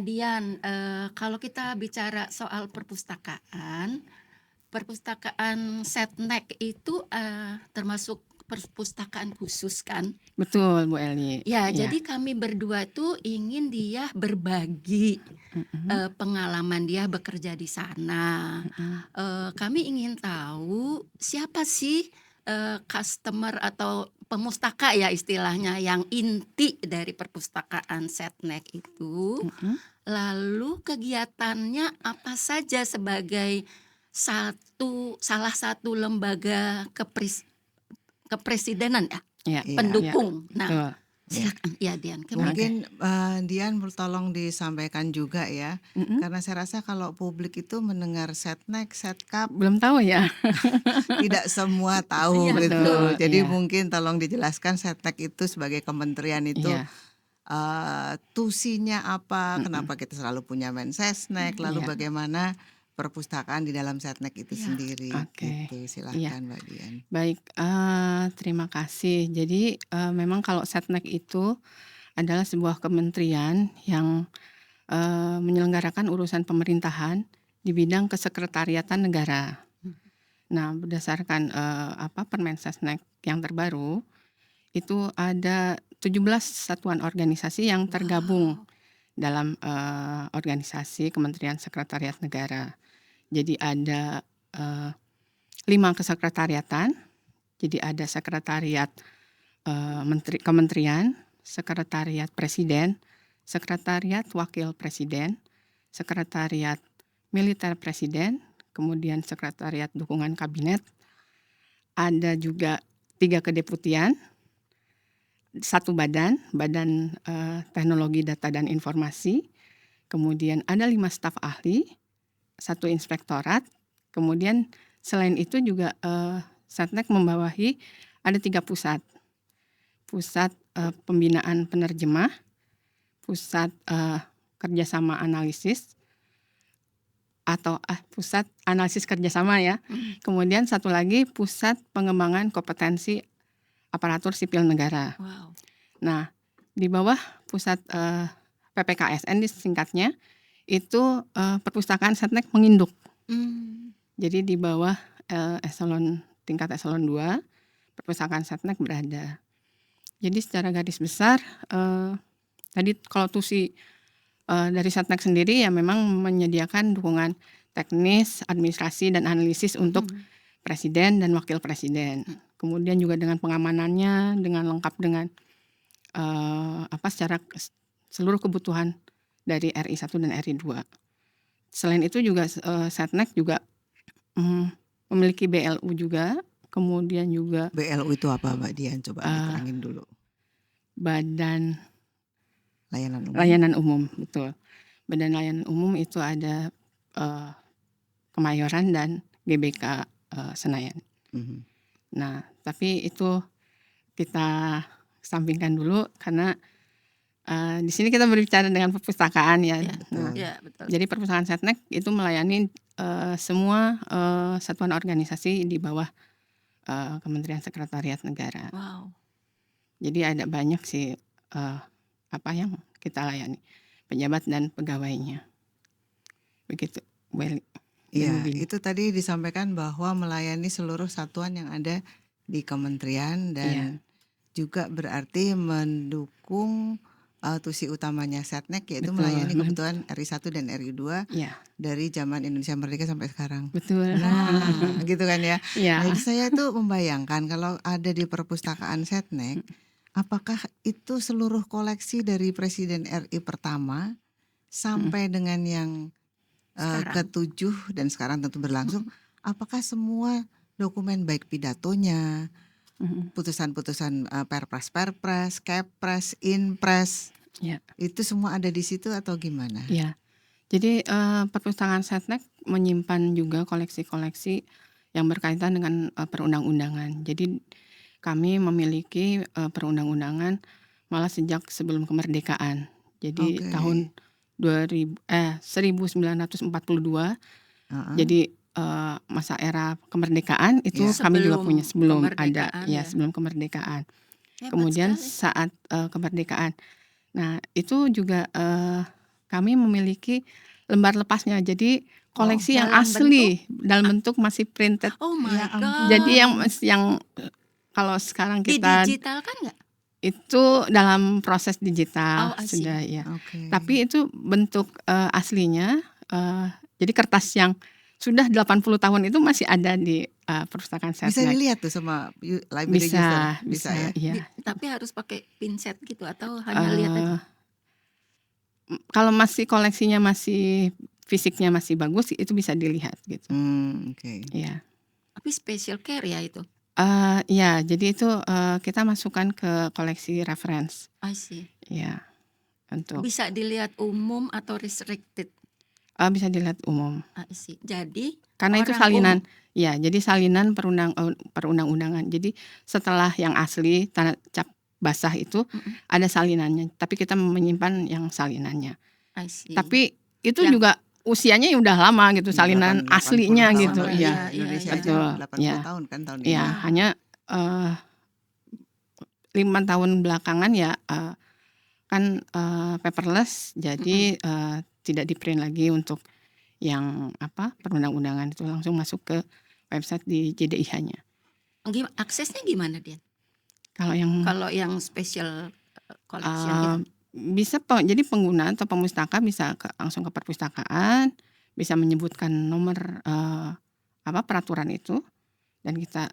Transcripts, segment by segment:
Dian, kalau kita bicara soal perpustakaan Setnek itu, termasuk perpustakaan khusus kan? Betul Bu Eli, Ya, iya. jadi kami berdua tuh ingin dia berbagi, Mhm pengalaman dia bekerja di sana. mhm. Kami ingin tahu siapa sih, customer atau pemustaka ya istilahnya yang inti dari perpustakaan Setnek itu. Mhm. Lalu kegiatannya apa saja sebagai salah satu lembaga kepresidenan ya? Iya iya, Iya, Pendukung. Nah, betul. iya. silakan ya Dian, gimana? Oke. Mungkin, Dian tolong disampaikan juga ya, Mhm. karena saya rasa kalau publik itu mendengar Setnek, Setkap, Belum tahu ya? tidak semua tahu Iya gitu. Betul, betul. Jadi iya mungkin tolong dijelaskan Setnek itu sebagai kementerian itu, iya. tusinya apa, Mhm. kenapa kita selalu punya Mensesnek, lalu Iya, bagaimana perpustakaan di dalam Setnek itu Iya. sendiri, oke. gitu. Iya, Silahkan Mbak Dian. baik, terima kasih. Jadi, memang kalau Setnek itu adalah sebuah kementerian yang, menyelenggarakan urusan pemerintahan di bidang kesekretariatan negara. Mhm. Nah, berdasarkan, Permensesnek yang terbaru, itu ada 17 satuan organisasi yang tergabung Wow. dalam, organisasi Kementerian Sekretariat Negara. Jadi ada, eee, 5 kesekretariatan, jadi ada sekretariat, kementerian, sekretariat presiden, sekretariat wakil presiden, sekretariat militer presiden, kemudian sekretariat dukungan kabinet, ada juga 3 kedeputian, 1 badan, teknologi data dan informasi, kemudian ada 5 staf ahli, 1 inspektorat, kemudian selain itu juga, Setnek membawahi ada 3 pusat. Pusat, pembinaan penerjemah, pusat, kerjasama analisis atau, pusat analisis kerjasama ya, Mhm. kemudian satu lagi pusat pengembangan kompetensi aparatur sipil negara. Wow. Nah, di bawah pusat, PPKSN disingkatnya, itu, perpustakaan Setnek menginduk. Mmm. Jadi di bawah, tingkat eselon 2, perpustakaan Setnek berada. Jadi secara garis besar, tadi kalau tusi, dari Setnek sendiri ya memang menyediakan dukungan teknis, administrasi, dan analisis untuk Mhm. presiden dan wakil presiden. Kemudian juga dengan pengamanannya, dengan lengkap dengan, secara seluruh kebutuhan dari RI 1 dan RI 2. Selain itu juga, Setnek juga, memiliki BLU juga, kemudian juga, BLU itu apa Mbak Dian? Coba eee, diterangin dulu. Badan Layanan umum? Layanan Umum, betul. Badan Layanan Umum itu ada, eee, Kemayoran dan GBK, Senayan. Mhm. Nah, tapi itu kita sampingkan dulu karena, di sini kita berbicara dengan perpustakaan ya. Iya. Nah, Betul. Iya betul. jadi perpustakaan Setnek itu melayani, semua, satuan organisasi di bawah, Kementerian Sekretariat Negara. Wow. Jadi ada banyak sih, yang kita layani, pejabat dan pegawainya. Begitu, Bu Eli dan Bu Iya, Bini. itu tadi disampaikan bahwa melayani seluruh satuan yang ada di kementerian Iya, dan juga berarti mendukung, tusi utamanya Setnek yaitu betul, melayani kebutuhan RI 1 dan RI 2 iya, dari zaman Indonesia Merdeka sampai sekarang. betul. Nah, gitu kan ya. Nah, Iya, jadi saya itu membayangkan kalau ada di perpustakaan Setnek, apakah itu seluruh koleksi dari Presiden RI pertama mhm, sampai dengan yang Sekarang. ke-7 dan sekarang tentu berlangsung, Mhm. apakah semua dokumen baik pidatonya, mhm, putusan-putusan, Perpres-Perpres, Kepres, Inpres, iya, itu semua ada di situ atau gimana? iya. Jadi, perpustakaan Setnek menyimpan juga koleksi-koleksi yang berkaitan dengan, perundang-undangan. Jadi kami memiliki, perundang-undangan malah sejak sebelum kemerdekaan. Jadi Oke, tahun 1942, heeh, jadi, masa era kemerdekaan itu iya, kami juga punya Sebelum sebelum ada kemerdekaan ya, ya. sebelum kemerdekaan. Hebat Kemudian sekali. saat, kemerdekaan. Nah, itu juga, kami memiliki lembar lepasnya. Jadi koleksi yang dalam asli dalam bentuk masih printed. Oh my Ya ampun. god. Jadi yang kalau sekarang kita didigitalkan nggak? itu dalam proses digital Oh, I see. sudah ya. Oke. Tapi itu bentuk aslinya, jadi kertas yang sudah 80 tahun itu masih ada di perpustakaan bisa Setnek. dilihat tuh sama library user. Bisa ya. iya. Tapi harus pakai pinset gitu atau hanya lihat aja? Kalau masih koleksinya masih fisiknya masih bagus itu bisa dilihat gitu. Oke. Iya. Tapi special care ya itu. Ya, jadi itu kita masukkan ke koleksi reference. I see. Ya, untuk Bisa dilihat umum atau restricted. bisa dilihat umum. I see. Jadi Karena itu orang salinan. Ya, jadi salinan perundang-undangan. Jadi setelah yang asli tanda cap basah itu ada salinannya, tapi kita menyimpan yang salinannya. I see. Tapi itu Yang- juga usianya udah lama gitu, salinan 80 aslinya tahun gitu. lah. Iya. Indonesia Iya, aja betul. 80 Iya. tahun kan tahun Ya, ini. hanya 5 tahun belakangan ya kan paperless, jadi tidak di print lagi untuk yang perundang-undangan itu langsung masuk ke website di JDIH-nya. Aksesnya gimana dia? Kalau yang Kalau yang special collection gitu. bisa jadi pengguna atau pemustaka bisa langsung ke perpustakaan, bisa menyebutkan nomor peraturan itu dan kita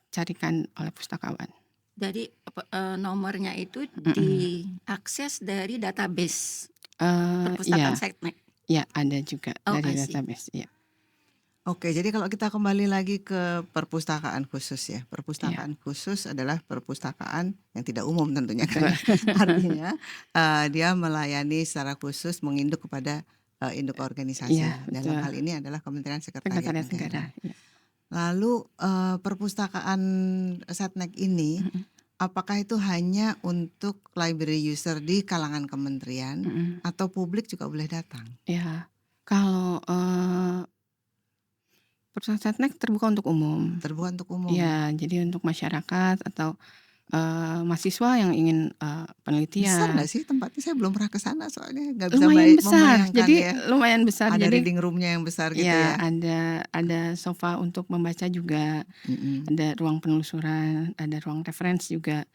carikan oleh pustakawan. Jadi nomornya itu diakses dari database perpustakaan Iya, Setnek. ya ada juga Oh, dari I see. database. Ya. Oke, jadi kalau kita kembali lagi ke perpustakaan khusus ya. Perpustakaan khusus adalah perpustakaan yang tidak umum tentunya kan. Artinya dia melayani secara khusus menginduk kepada induk organisasi. Iya, Dalam betul. hal ini adalah Kementerian Sekretariat Sekretariat Negara. Negara. Ya. Lalu perpustakaan Setnek ini apakah itu hanya untuk library user di kalangan kementerian atau publik juga boleh datang? Ya, kalau perpustakaan Setnek terbuka untuk umum. Terbuka untuk umum. Ya, jadi untuk masyarakat atau mahasiswa yang ingin Besar penelitian. nggak sih tempatnya? Saya belum pernah ke sana soalnya nggak bisa Lumayan besar, membayangkan jadi ya. lumayan besar. Ada Jadi reading roomnya yang besar gitu ya ya. ada sofa untuk membaca juga, ada ruang penelusuran, ada ruang referensi juga.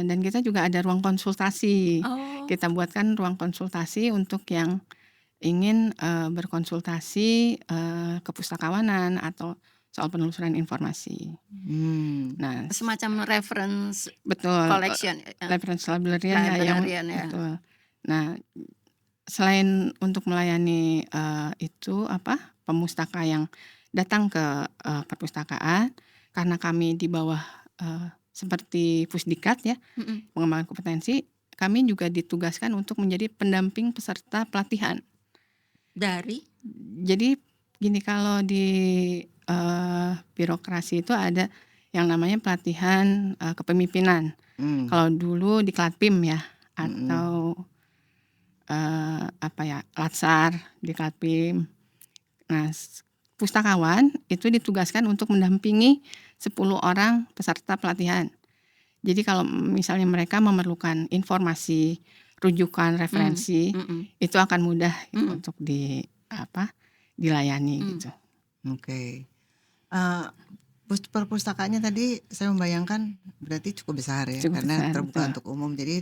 Dan kita juga ada ruang konsultasi. Oh, Kita buatkan ruang konsultasi untuk yang ingin berkonsultasi kepustakawanan atau soal penelusuran informasi. Nah, semacam reference betul. collection. Reference librarian ya, yang Librarian ya. betul. Nah, selain untuk melayani itu pemustaka yang datang ke perpustakaan, karena kami di bawah seperti Pusdikat ya, pengembangan kompetensi, kami juga ditugaskan untuk menjadi pendamping peserta pelatihan. Dari Jadi gini, kalau di birokrasi itu ada yang namanya pelatihan kepemimpinan. Kalau dulu di Klatpim ya, atau Latsar di Klatpim. Nah, pustakawan itu ditugaskan untuk mendampingi 10 orang peserta pelatihan. Jadi kalau misalnya mereka memerlukan informasi, rujukan, referensi, itu akan mudah gitu untuk dilayani gitu. Oke. Perpustakaannya tadi saya membayangkan berarti cukup besar ya, Cukup karena besar, terbuka betul. untuk umum. Jadi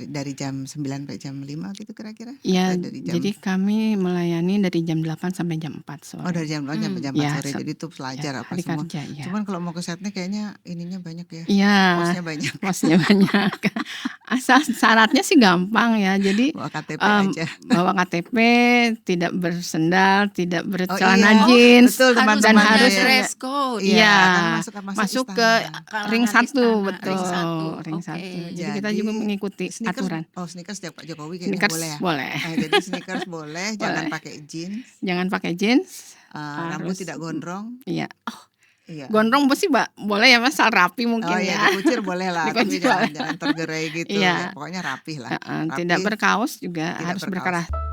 dari jam 9 sampai jam 5 gitu kira-kira? Ya, Atau dari jam, jadi kami melayani dari jam 8 sampai jam 4 sore. dari jam 8 sampai jam 4 Ya, sore. Jadi itu pelajar ya, apa hari semua. kerja ya. Cuman kalau mau ke Setnek kayaknya ininya banyak ya. Iya, Posnya banyak. posnya banyak. Asal syaratnya sih gampang ya. Jadi Bawa KTP aja. bawa KTP, tidak bersendal, tidak bercelana iya. jeans, Betul, harus teman-teman punya harus ya. dress code. Iya, kan masuk ke Kalangan ring 1, istana, betul. ring satu. Ring Oke. 1. Jadi kita juga mengikuti aturan. Sneakers tiap Pak Jokowi kayaknya Sneakers boleh ya. boleh. Jadi sneakers boleh, jangan Boleh. pakai jeans, Jangan pakai jeans. rambut Harus- tidak gondrong. Iya. Iya. Gondrong sih boleh ya, Mas, rapi mungkin Oh ya. iya, dikucir boleh lah, tapi Dikucir jangan boleh. jangan tergerai gitu. Iya. Ya, pokoknya rapih lah. Tidak Rapi. berkaos juga Tidak harus berkaos. berkeras.